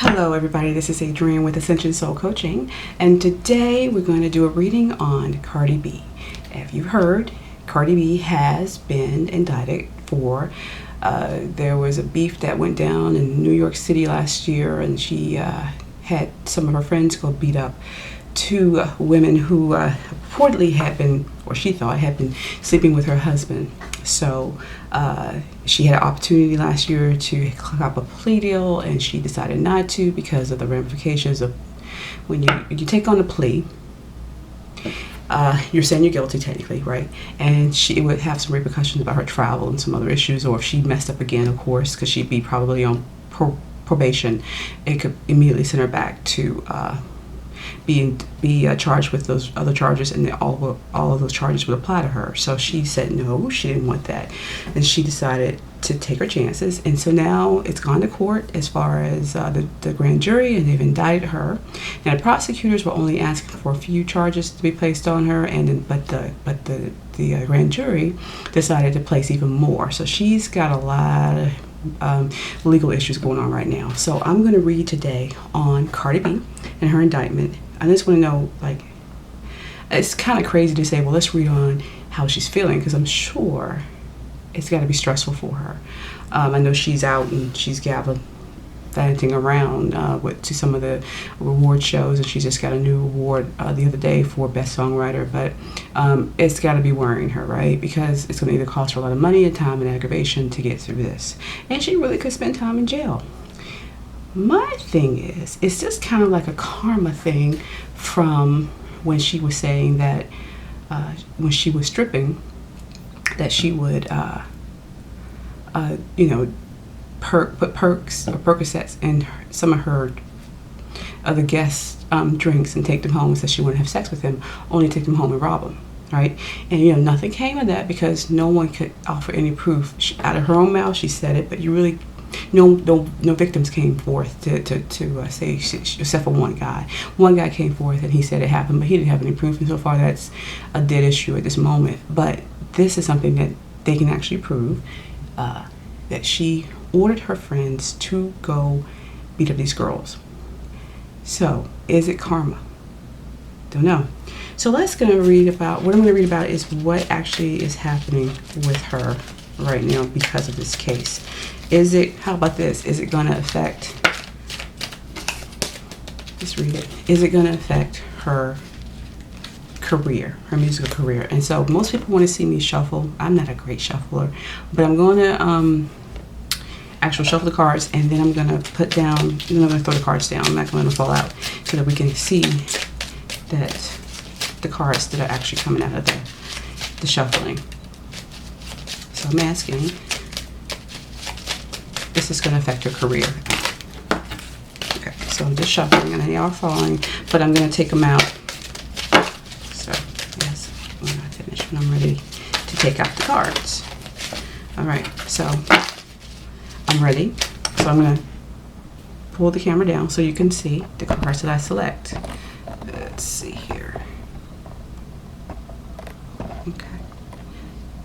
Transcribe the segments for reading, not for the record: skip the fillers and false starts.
Hello everybody, this is Adrienne with Ascension Soul Coaching, and today we're going to do a reading on Cardi B. If you've heard, Cardi B has been indicted for, there was a beef that went down in New York City last year, and she had some of her friends go beat up two women who reportedly had been, or she thought had been, sleeping with her husband. So she had an opportunity last year to clock up a plea deal, and she decided not to because of the ramifications of when you take on a plea. You're saying you're guilty technically, right? And it would have some repercussions about her travel and some other issues, or if she messed up again, of course, because she'd be probably on probation, it could immediately send her back to be charged with those other charges, and all of those charges would apply to her. So she said no, she didn't want that, and she decided to take her chances. And so now it's gone to court as far as the grand jury, and they've indicted her. Now the prosecutors were only asking for a few charges to be placed on her, and but the grand jury decided to place even more. So she's got a lot of legal issues going on right now. So I'm going to read today on Cardi B and her indictment. I just want to know, like, it's kind of crazy to say, well, let's read on how she's feeling, because I'm sure it's got to be stressful for her. I know she's out and she's gallivanting around to some of the reward shows, and she just got a new award the other day for Best Songwriter. But it's got to be worrying her, right? Because it's going to either cost her a lot of money and time and aggravation to get through this. And she really could spend time in jail. My thing is, it's just kind of like a karma thing from when she was saying that when she was stripping, that she would, put perks or Percocets in some of her other guests' drinks and take them home, and said she wouldn't have sex with them, only take them home and rob them, right? And nothing came of that because no one could offer any proof. Out of her own mouth, she said it, but you really. No victims came forth to say, except for one guy. One guy came forth and he said it happened, but he didn't have any proof, and so far that's a dead issue at this moment. But this is something that they can actually prove, that she ordered her friends to go beat up these girls. So, is it karma? Don't know. So what I'm going to read about is what actually is happening with her right now because of this case. How about this? Is it going to affect, just read it. Is it going to affect her career, her musical career? And so most people want to see me shuffle. I'm not a great shuffler, but I'm going to actually shuffle the cards, and then I'm going to put down, I'm going to throw the cards down. I'm not going to let them fall out, so that we can see that the cards that are actually coming out of the shuffling. So I'm asking, this is going to affect her career. Okay, so I'm just shuffling, and they are falling, but I'm going to take them out. So, yes, when I finish, when I'm ready to take out the cards. All right, so I'm ready. So I'm going to pull the camera down so you can see the cards that I select. Let's see here. Okay,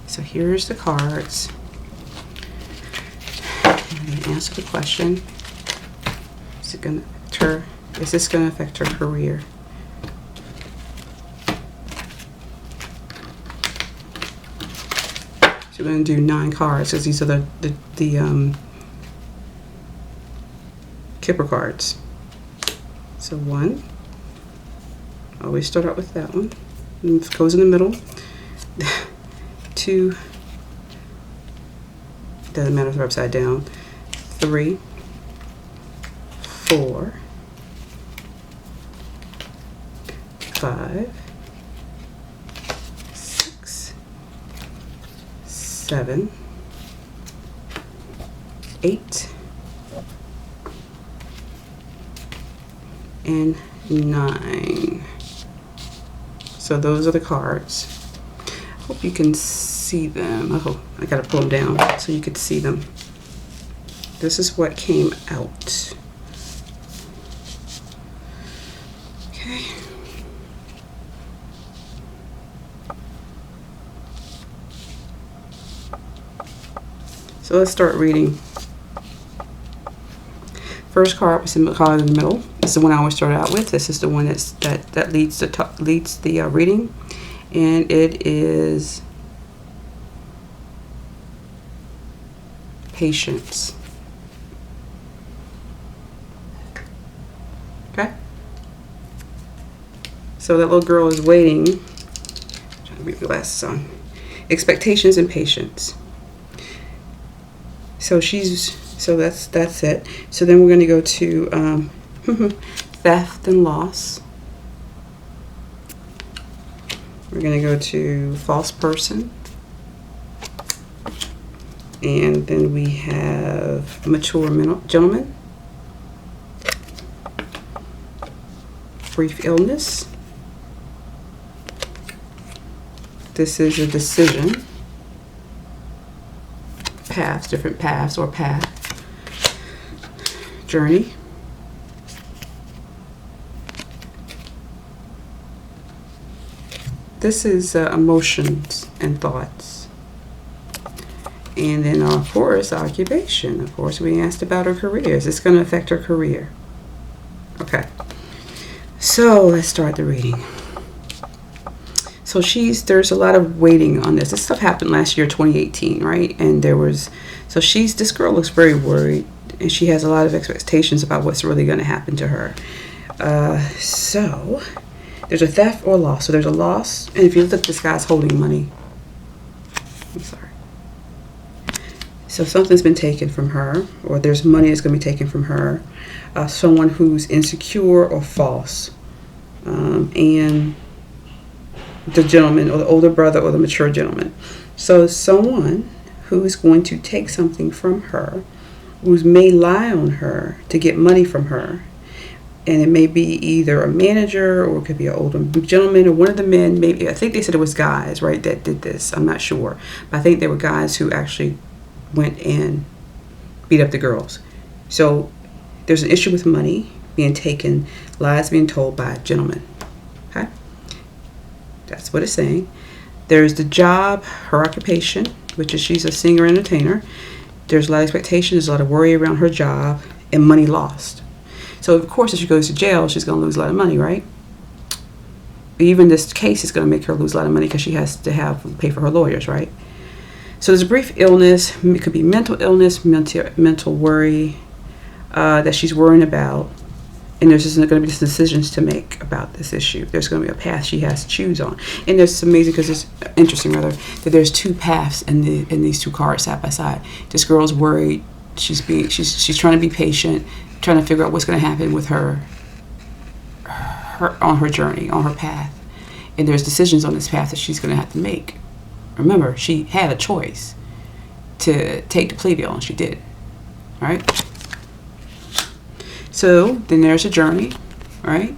so here's the cards. I'm going to answer the question. Is this going to affect her career? So we're going to do 9 cards, because these are the Kipper cards. So 1. Always start out with that one. It goes in the middle. 2. Doesn't matter if they're upside down. 3, 4, 5, 6, 7, 8, and 9. So those are the cards. Hope you can see them. Oh, I gotta pull them down so you could see them. This is what came out. Okay. So let's start reading. First card was in the card in the middle. It's the one I always start out with. This is the one that leads the reading, and it is patience. Okay. So that little girl is waiting. I'm trying to read the glasses on. Expectations and patience. So that's it. So then we're going to go to theft and loss. We're going to go to false person. And then we have mature gentleman. Brief illness. This is a decision. Paths, different paths or path. Journey. This is emotions and thoughts. And then, of course, occupation. Of course, we asked about her career. Is this going to affect her career? Okay. So let's start the reading. So there's a lot of waiting on this. This stuff happened last year, 2018, right? And this girl looks very worried, and she has a lot of expectations about what's really going to happen to her. So there's a theft or loss. So there's a loss, and if you look, this guy's holding money. I'm sorry. So something's been taken from her, or there's money that's going to be taken from her. Someone who's insecure or false. And the gentleman, or the older brother, or the mature gentleman. So someone who is going to take something from her, who may lie on her to get money from her. And it may be either a manager, or it could be an older gentleman, or one of the men. Maybe, I think they said it was guys, right, that did this. I'm not sure. But I think they were guys who actually went and beat up the girls. So there's an issue with money being taken, lies being told by a gentleman. Okay? That's what it's saying. There's the job, her occupation, which is she's a singer entertainer. There's a lot of expectation, there's a lot of worry around her job, and money lost. So of course, if she goes to jail, she's going to lose a lot of money, right? Even this case is going to make her lose a lot of money because she has to pay for her lawyers, right? So there's a brief illness. It could be mental illness, mental worry that she's worrying about. And there's just going to be decisions to make about this issue. There's going to be a path she has to choose on. And there's amazing, because it's interesting, rather, that there's two paths in these two cards side by side. This girl's worried. She's trying to be patient, trying to figure out what's going to happen with her on her journey, on her path. And there's decisions on this path that she's going to have to make. Remember, she had a choice to take the plea deal, and she did. All right? So then there's a journey, right?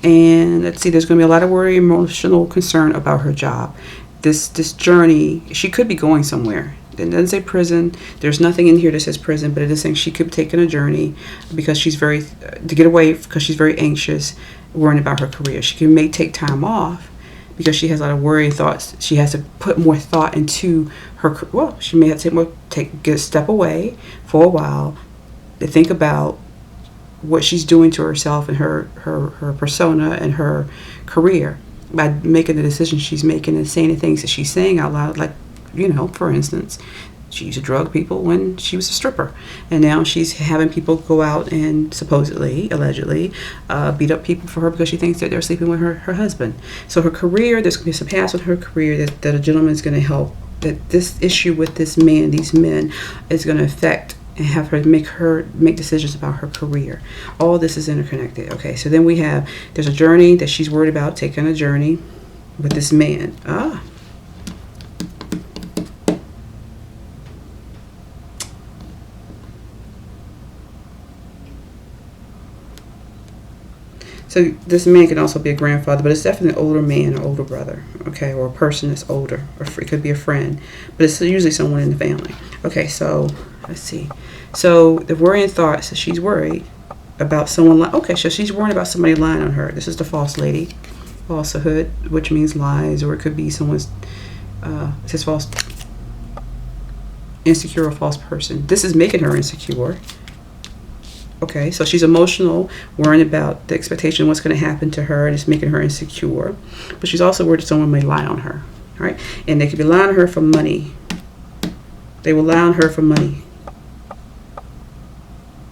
And let's see, there's going to be a lot of worry, emotional concern about her job. This journey, she could be going somewhere. It doesn't say prison. There's nothing in here that says prison, but it is saying she could be taking a journey because she's to get away, because she's very anxious, worrying about her career. She may take time off because she has a lot of worry thoughts. She has to put more thought into her. Well, she may have to get a step away for a while to think about what she's doing to herself and her persona and her career by making the decisions she's making and saying the things that she's saying out loud. Like, for instance, she used to drug people when she was a stripper, and now she's having people go out and allegedly beat up people for her because she thinks that they're sleeping with her husband. So her career, there's going to be some paths with her career that a gentleman is going to help. That this issue with these men is going to affect and have her make decisions about her career. All this is interconnected. Okay, so then there's a journey that she's worried about, taking a journey with this man. So this man can also be a grandfather, but it's definitely an older man or older brother, okay, or a person that's older, or it could be a friend, but it's usually someone in the family. Okay, so let's see. So the worrying thoughts, so she's worried about someone. Okay, so she's worried about somebody lying on her. This is the false lady, falsehood, which means lies, or it could be someone's. It says false. insecure or false person. This is making her insecure. Okay, so she's emotional, worrying about the expectation of what's going to happen to her, and it's making her insecure. But she's also worried that someone may lie on her, right? And they could be lying on her for money. They will lie on her for money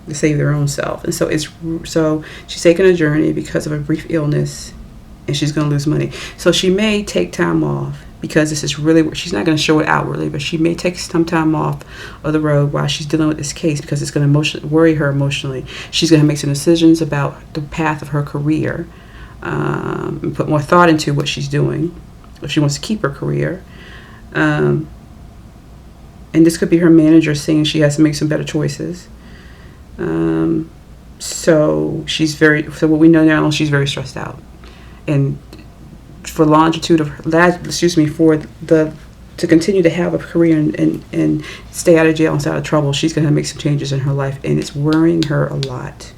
to save their own self. And so she's taking a journey because of a brief illness, and she's going to lose money. So she may take time off, because this is really, she's not going to show it outwardly, but she may take some time off of the road while she's dealing with this case, because it's going to worry her emotionally. She's going to make some decisions about the path of her career, and put more thought into what she's doing if she wants to keep her career. And this could be her manager saying she has to make some better choices. So what we know now, she's very stressed out. And for to continue to have a career and stay out of jail and stay out of trouble, she's going to make some changes in her life, and it's worrying her a lot.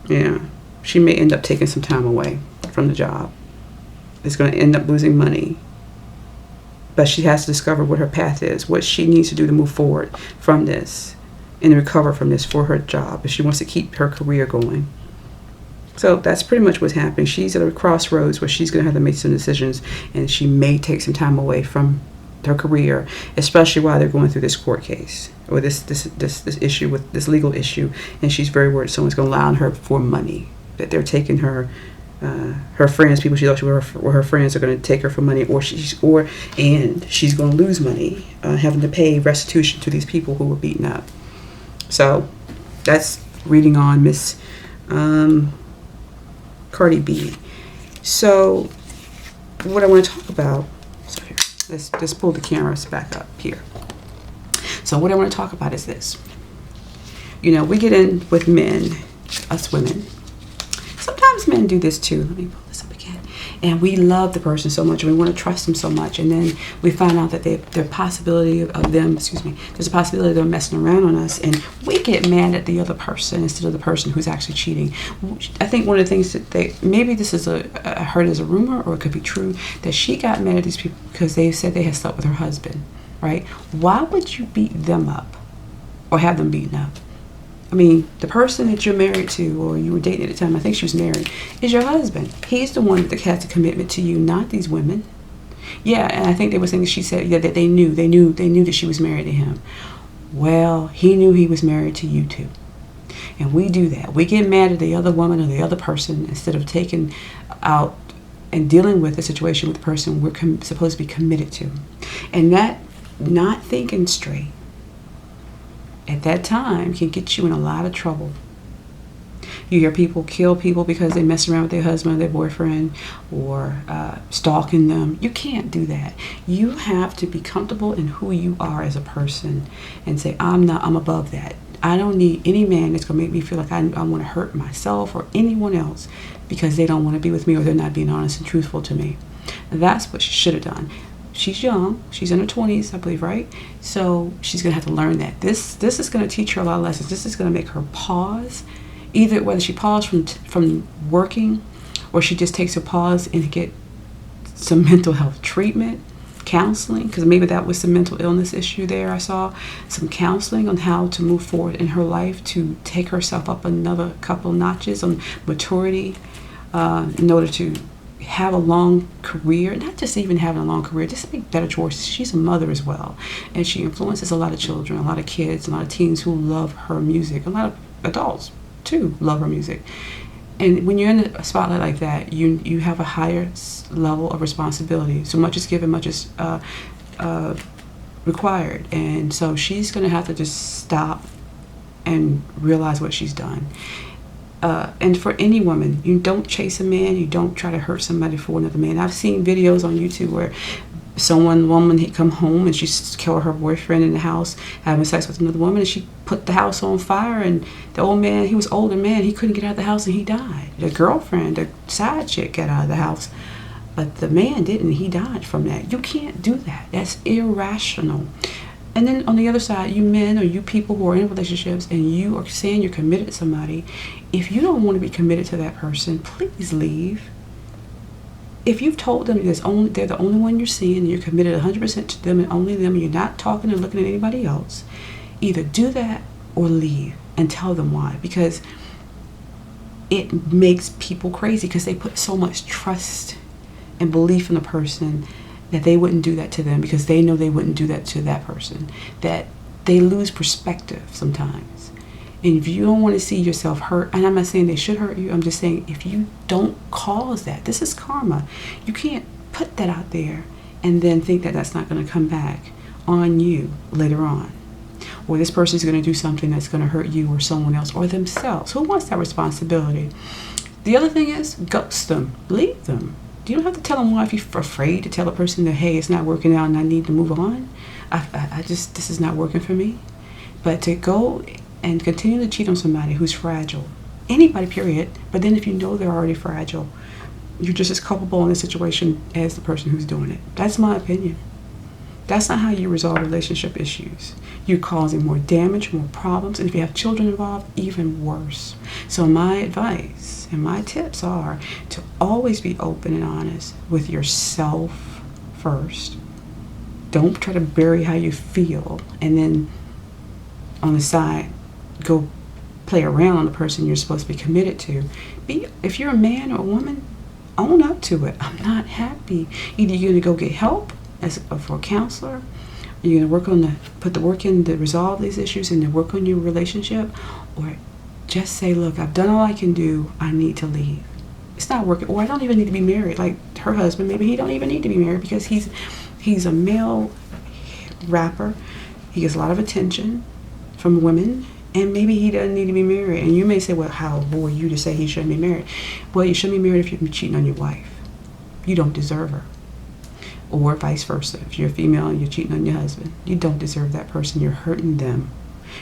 Yeah, she may end up taking some time away from the job. It's going to end up losing money. But she has to discover what her path is, what she needs to do to move forward from this and recover from this for her job if she wants to keep her career going. So that's pretty much what's happening. She's at a crossroads where she's going to have to make some decisions, and she may take some time away from her career, especially while they're going through this court case or this issue with this legal issue. And she's very worried someone's going to lie on her for money, that they're taking her friends, people she thought were her friends, are going to take her for money, and she's going to lose money, having to pay restitution to these people who were beaten up. So that's reading on Miss Cardi B. So what I want to talk about, so here, let's just pull the cameras back up here. So what I want to talk about is this. We get in with men, us women. Sometimes men do this too. Let me pull this up again. And we love the person so much, and we want to trust them so much, and then we find out that there's a possibility of them messing around on us, and we get mad at the other person instead of the person who's actually cheating. I think one of the things that maybe this is I heard as a rumor, or it could be true, that she got mad at these people because they said they had slept with her husband, right? Why would you beat them up or have them beaten up? I mean, the person that you're married to, or you were dating at the time, I think she was married, is your husband. He's the one that has the commitment to you, not these women. Yeah, and I think they were saying that she said that they knew that she was married to him. Well, he knew he was married to you too. And we do that. We get mad at the other woman or the other person instead of taking out and dealing with the situation with the person we're supposed to be committed to. And that not thinking straight at that time can get you in a lot of trouble. You hear people kill people because they mess around with their husband or their boyfriend, or stalking them. You can't do that. You have to be comfortable in who you are as a person and say, I'm above that. I don't need any man that's going to make me feel like I want to hurt myself or anyone else because they don't want to be with me or they're not being honest and truthful to me. And that's what she should have done. She's young. She's in her 20s, I believe, right? So she's going to have to learn that. This is going to teach her a lot of lessons. This is going to make her pause, either whether she paused from working or she just takes a pause and get some mental health treatment, counseling, because maybe that was some mental illness issue there. I saw some counseling on how to move forward in her life to take herself up another couple notches on maturity in order to have a long career, not just even having a long career, just make better choices. She's a mother as well, and she influences a lot of children, a lot of kids, a lot of teens who love her music. A lot of adults too love her music. And when you're in a spotlight like that, you have a higher level of responsibility. So much is given, much is required. And so she's going to have to just stop and realize what she's done. And for any woman, you don't chase a man, you don't try to hurt somebody for another man. I've seen videos on YouTube where woman had come home and she killed her boyfriend in the house having sex with another woman, and she put the house on fire, and the old man, he was older man, he couldn't get out of the house and he died. The girlfriend, the side chick, got out of the house, but the man didn't. He died from that. You can't do that. That's irrational. And then on the other side, you men or you people who are in relationships and you are saying you're committed to somebody, if you don't want to be committed to that person, please leave. if you've told them they're the only one you're seeing, and you're committed 100% to them and only them, and you're not talking or looking at anybody else, either do that or leave, and tell them why. Because it makes people crazy, because they put so much trust and belief in the person that they wouldn't do that to them, because they know they wouldn't do that to that person, that they lose perspective sometimes. And if you don't want to see yourself hurt, and I'm not saying they should hurt you, I'm just saying if you don't cause that, this is karma. You can't put that out there and then think that that's not going to come back on you later on. Or this person's going to do something that's going to hurt you or someone else or themselves. Who wants that responsibility? The other thing is, ghost them, leave them. You don't have to tell them why if you're afraid to tell a person that, hey, it's not working out and I need to move on. This is not working for me. But to go and continue to cheat on somebody who's fragile, anybody, period. But then if you know they're already fragile, you're just as culpable in the situation as the person who's doing it. That's my opinion. That's not how you resolve relationship issues. You're causing more damage, more problems, and if you have children involved, even worse. So my advice and my tips are to always be open and honest with yourself first. Don't try to bury how you feel and then on the side go play around on the person you're supposed to be committed to. If you're a man or a woman, own up to it. I'm not happy. Either you're going to go get help for a counselor, you're going to put the work in to resolve these issues and to work on your relationship, or just say, look, I've done all I can do, I need to leave. It's not working. Or I don't even need to be married. Like her husband, maybe he don't even need to be married because he's a male rapper. He gets a lot of attention from women, and maybe he doesn't need to be married. And you may say, well, how are you to say he shouldn't be married? Well, you shouldn't be married if you're cheating on your wife. You don't deserve her. Or vice versa. If you're a female and you're cheating on your husband, you don't deserve that person. You're hurting them.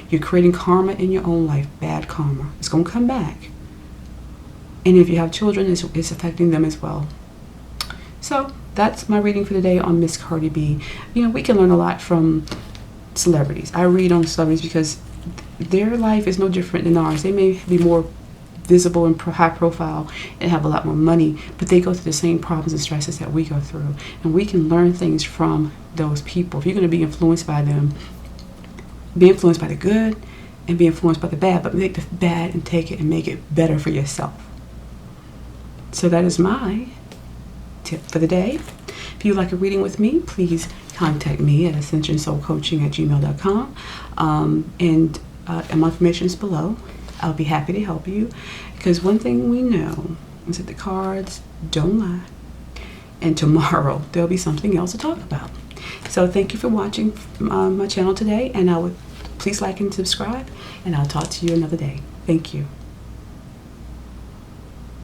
You're creating karma in your own life, bad karma. It's going to come back. And if you have children, it's affecting them as well. So that's my reading for today on Miss Cardi B. We can learn a lot from celebrities. I read on celebrities because their life is no different than ours. They may be more visible and high profile and have a lot more money, but they go through the same problems and stresses that we go through, and we can learn things from those people. If you're going to be influenced by them, be influenced by the good and be influenced by the bad, but make the bad and take it and make it better for yourself. So that is my tip for the day. If you'd like a reading with me, please contact me at ascensionsoulcoaching@gmail.com, and my information is below. I'll be happy to help you, because one thing we know is that the cards don't lie, and tomorrow there'll be something else to talk about. So thank you for watching my channel today, and please like and subscribe, and I'll talk to you another day. Thank you.